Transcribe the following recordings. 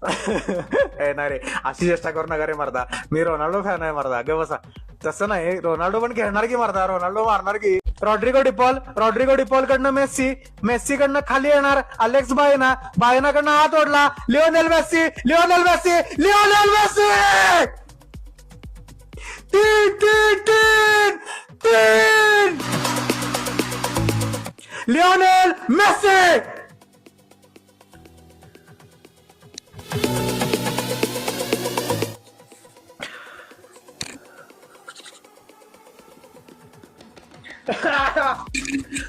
नाही रे, अशी चेष्टा करू नका रे मर्दा. मी रोनाल्डो फॅन आहे मर्दा, ग बसा. तसं नाही, रोनाल्डो पण खेळणार की मर्दा, रोनाल्डो मारणार की. रॉड्रिगो डिपॉल कडनं मेस्सी कडनं खाली येणार अलेक्स बायना कडनं हात ओढला, लिओनेल मेस्सी. तीन लिओनेल मेस्सी.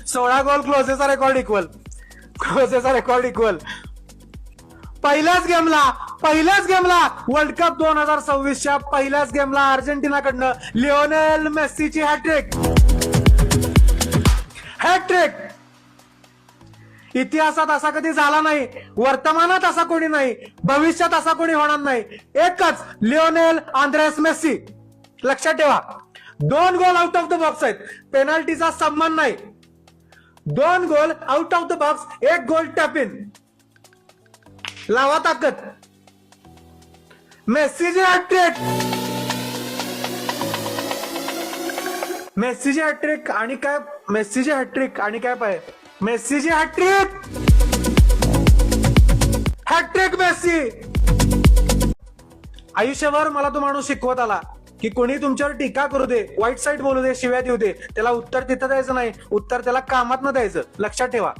सोळा गोल, क्लोजेचा रेकॉर्ड इक्वल. पहिल्याच गेमला वर्ल्ड कप 2026च्या पहिल्याच गेमला अर्जेंटिनाकडनं लिओनेल मेस्सीची हॅट्रिक. इतिहासात असा कधी झाला नाही, वर्तमानात असा कोणी नाही, भविष्यात असा कोणी होणार नाही. एकच लिओनेल आंद्रेस मेस्सी. लक्षात ठेवा, 2 goal out of the box आहेत, पेनाल्टीचा संबंध नाही. 2 goal out of the box, 1 goal tap in. लावा ताकद. मेस्सीची हॅट्रिक आणि काय मेस्सीची हॅट्रिक मेस्सी. आयुष्यभर मला तो माणूस शिकवत आला की कोणी तुमच्यावर टीका करू दे, वाईट साईड बोलू दे, शिव्या देऊ दे, त्याला उत्तर तिथं द्यायचं नाही, उत्तर त्याला कामात न द्यायचं. लक्षात ठेवा.